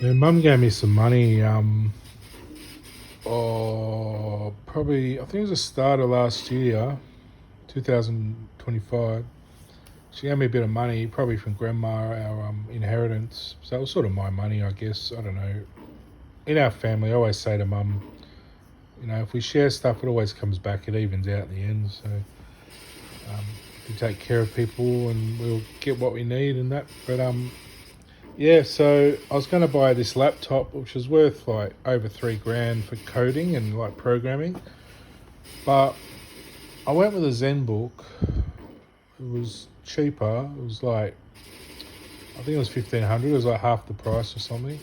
Yeah, Mum gave me some money. Probably I think it was the start of last year, 2025. She gave me a bit of money, probably from Grandma, our inheritance. So it was sort of my money, I guess. I don't know. In our family, I always say to Mum, if we share stuff, it always comes back. It evens out in the end. So if you take care of people, and we'll get what we need and that. But yeah, so I was going to buy this laptop, which was worth like over 3 grand for coding and like programming, but I went with a ZenBook. It was cheaper. It was like, I think it was 1,500. It was like half the price or something.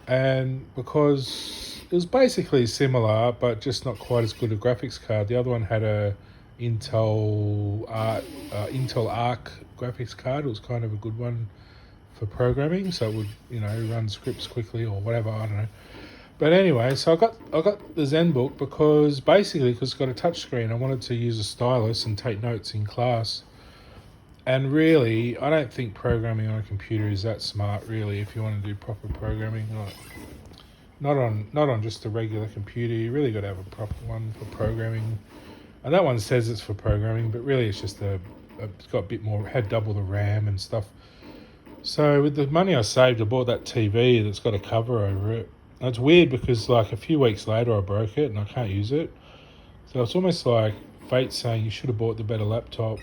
And because it was basically similar, but just not quite as good a graphics card. The other one had a Intel Arc graphics card. It was kind of a good one for programming, so it would run scripts quickly or whatever. I don't know. But anyway, so I got the ZenBook because it's got a touch screen. I wanted to use a stylus and take notes in class. And really, I don't think programming on a computer is that smart. Really, if you want to do proper programming, not on just a regular computer. You really got to have a proper one for programming. And that one says it's for programming, but really it's just it's got a bit more, had double the RAM and stuff. So with the money I saved, I bought that TV that's got a cover over it. And it's weird because like a few weeks later I broke it and I can't use it. So it's almost like fate saying you should have bought the better laptop.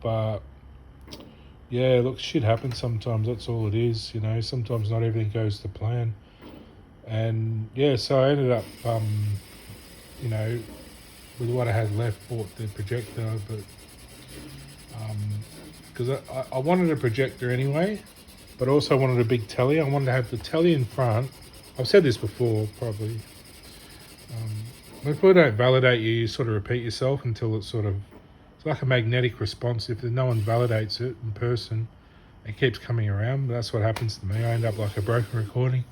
But yeah, look, shit happens sometimes. That's all it is. Sometimes not everything goes to plan. And yeah, so I ended up, with what I had left, bought the projector. But because I wanted a projector anyway, but also wanted a big telly. I wanted to have the telly in front. I've said this before, probably. When people don't validate you, you sort of repeat yourself until it's like a magnetic response. If no one validates it in person, it keeps coming around. That's what happens to me. I end up like a broken recording.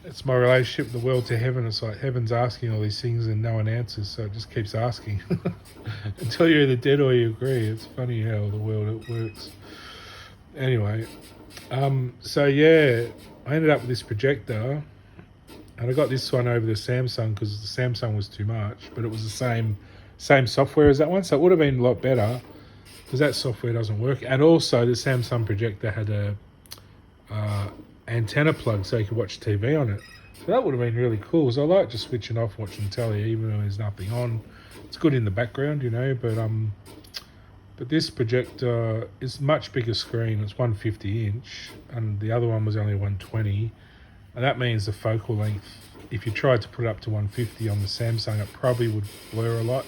It's my relationship with the world to heaven. It's like heaven's asking all these things and no one answers, so it just keeps asking until you're either dead or you agree. It's funny how the world works. Anyway, so yeah, I ended up with this projector, and I got this one over the Samsung because the Samsung was too much, but it was the same software as that one, so it would have been a lot better because that software doesn't work. And also the Samsung projector had a antenna plug so you could watch TV on it. So that would have been really cool. So I like just switching off, watching telly, even though there's nothing on. It's good in the background, but this projector is much bigger screen. It's 150 inch, and the other one was only 120, and that means the focal length. If you tried to put it up to 150 on the Samsung, it probably would blur a lot.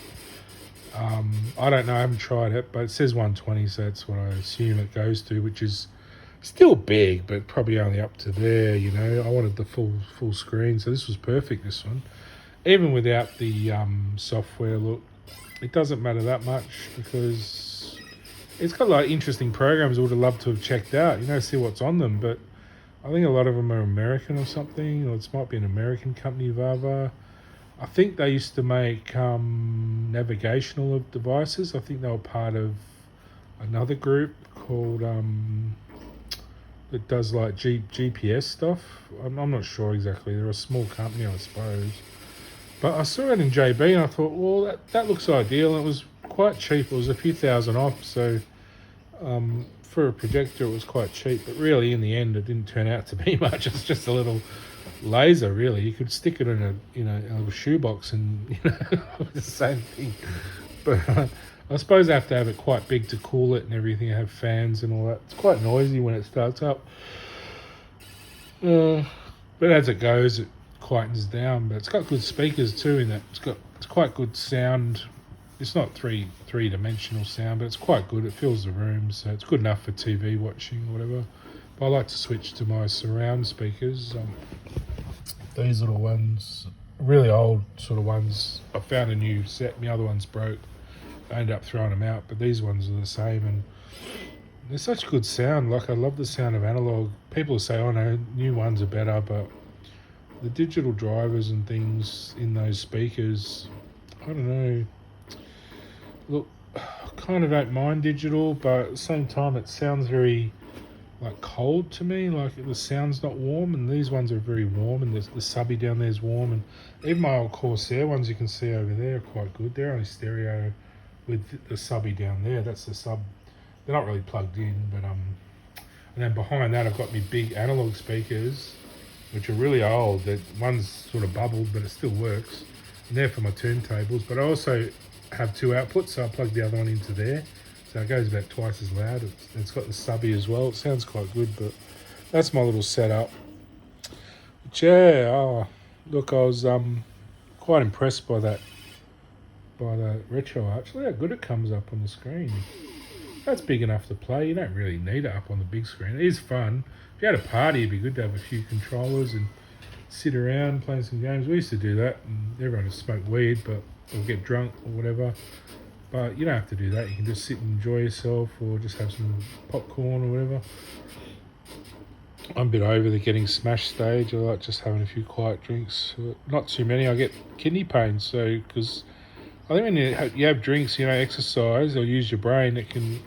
I don't know. I haven't tried it, but it says 120, so that's what I assume it goes to, which is still big, but probably only up to there. I wanted the full screen, so this was perfect. This one, even without the software, look, it doesn't matter that much because it's got like interesting programs I would have loved to have checked out. See what's on them, but I think a lot of them are American or something, or it might be an American company, Vava. I think they used to make navigational devices. I think they were part of another group called that does like GPS stuff. I'm not sure exactly. They're a small company, I suppose. But I saw it in JB and I thought, well, that looks ideal. And it was quite cheap. It was a few thousand off. So for a projector, it was quite cheap. But really, in the end, it didn't turn out to be much. It's just a little laser, really. You could stick it in a little shoebox and, the same thing. But I suppose I have to have it quite big to cool it and everything. I have fans and all that. It's quite noisy when it starts up. But as it goes, it quietens down. But it's got good speakers too in that. It's quite good sound. It's not three-dimensional sound, but it's quite good. It fills the room, so it's good enough for TV watching or whatever. But I like to switch to my surround speakers. These little ones, really old sort of ones. I found a new set. My other one's broke. I ended up throwing them out, but these ones are the same, and they're such good sound. Like, I love the sound of analog. People say, oh no, new ones are better, but the digital drivers and things in those speakers, I don't know. Look, I kind of don't mind digital, but at the same time it sounds very like cold to me. Like the sound's not warm, and these ones are very warm, and the subby down there is warm, and even my old Corsair ones you can see over there are quite good. They're only stereo with the subby down there. That's the sub. They're not really plugged in, but and then behind that I've got my big analog speakers, which are really old. That one's sort of bubbled, but it still works. And they're for my turntables, but I also have two outputs, so I plug the other one into there. So it goes about twice as loud. It's got the subby as well. It sounds quite good, but that's my little setup. But yeah, look, I was quite impressed by that retro arch. Look how good it comes up on the screen. That's big enough to play. You don't really need it up on the big screen. It is fun. If you had a party, it'd be good to have a few controllers and sit around playing some games. We used to do that, and everyone would smoke weed, or get drunk or whatever. But you don't have to do that. You can just sit and enjoy yourself, or just have some popcorn or whatever. I'm a bit over the getting smashed stage. I like just having a few quiet drinks. Not too many. I get kidney pains, so because I think when you have drinks, exercise or use your brain, it can,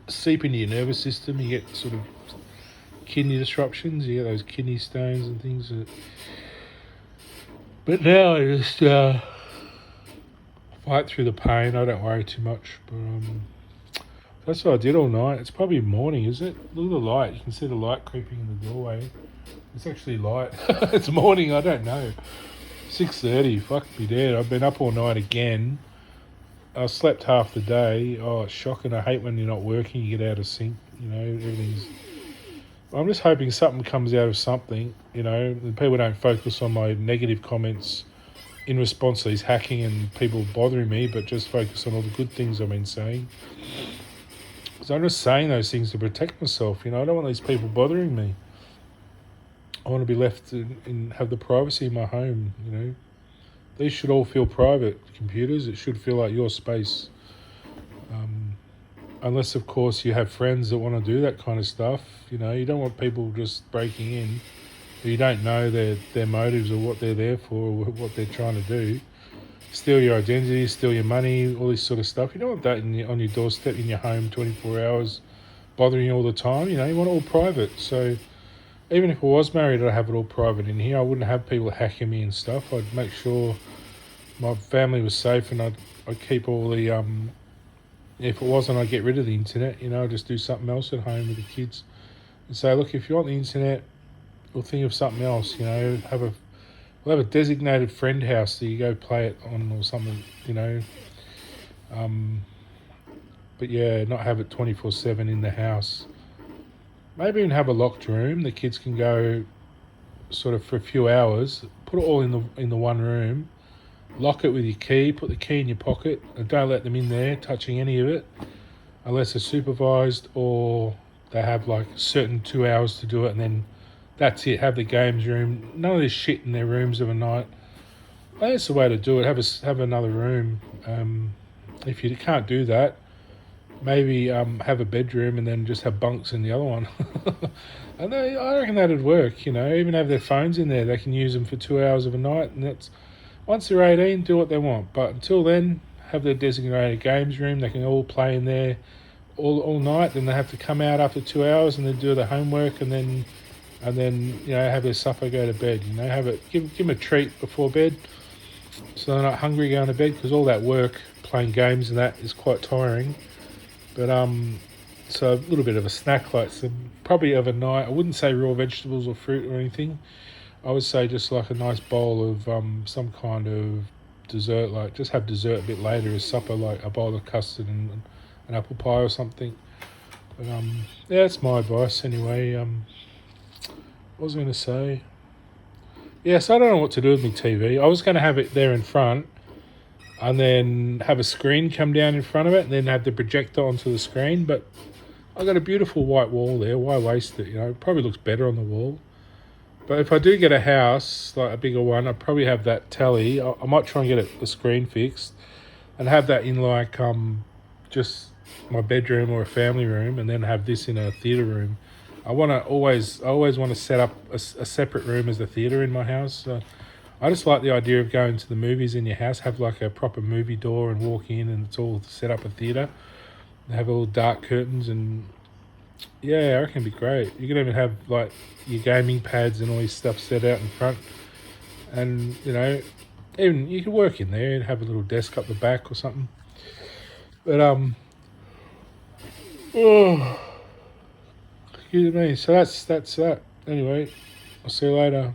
seep into your nervous system. You get sort of kidney disruptions. You get those kidney stones and things. But now I just fight through the pain. I don't worry too much. But that's what I did all night. It's probably morning, is it? Look at the light. You can see the light creeping in the doorway. It's actually light. It's morning. I don't know. 6:30. Fuck me dead. I've been up all night again. I slept half the day. Oh, it's shocking. I hate when you're not working. You get out of sync. Everything's... I'm just hoping something comes out of something. And people don't focus on my negative comments in response to these hacking and people bothering me, but just focus on all the good things I've been saying. So I'm just saying those things to protect myself. I don't want these people bothering me. I want to be left and have the privacy in my home. These should all feel private. Computers, it should feel like your space. Unless, of course, you have friends that want to do that kind of stuff. You don't want people just breaking in. You don't know their motives or what they're there for or what they're trying to do. Steal your identity, steal your money, all this sort of stuff. You don't want that on your doorstep, in your home, 24 hours, bothering you all the time. You want it all private. So even if I was married, I'd have it all private in here. I wouldn't have people hacking me and stuff. I'd make sure my family was safe, and I'd keep all the... if it wasn't, I'd get rid of the internet. I'd just do something else at home with the kids. And say, look, if you want the internet, we'll think of something else. We'll have a designated friend house that you go play it on or something, But yeah, not have it 24/7 in the house. Maybe even have a locked room. The kids can go sort of for a few hours, put it all in the one room, lock it with your key, put the key in your pocket, and don't let them in there touching any of it unless they're supervised, or they have like certain 2 hours to do it, and then that's it. Have the games room. None of this shit in their rooms overnight. I think that's the way to do it. Have another room. If you can't do that, maybe have a bedroom and then just have bunks in the other one. And I reckon that'd work. Even have their phones in there. They can use them for 2 hours of a night, and that's once they're 18, do what they want. But until then, have their designated games room. They can all play in there all night. Then they have to come out after 2 hours and then do the homework, and then have their supper, go to bed. Give them a treat before bed, so they're not hungry going to bed, because all that work playing games and that is quite tiring. But so a little bit of a snack, like probably overnight. I wouldn't say raw vegetables or fruit or anything. I would say just like a nice bowl of some kind of dessert. Like just have dessert a bit later as supper, like a bowl of custard and an apple pie or something. But yeah, that's my advice anyway. What was I going to say? Yes, I don't know what to do with my TV. I was going to have it there in front, and then have a screen come down in front of it, and then have the projector onto the screen. But I got a beautiful white wall there. Why waste it? It probably looks better on the wall. But if I do get a house, like a bigger one, I'd probably have that telly. I might try and get the screen fixed, and have that in like just my bedroom or a family room, and then have this in a theatre room. I always want to set up a separate room as the theatre in my house. So I just like the idea of going to the movies in your house, have like a proper movie door and walk in and it's all set up a theatre. Have all dark curtains and yeah, I reckon it'd be great. You could even have like your gaming pads and all your stuff set out in front, and even you could work in there and have a little desk up the back or something. But oh, excuse me. So that's that. Anyway, I'll see you later.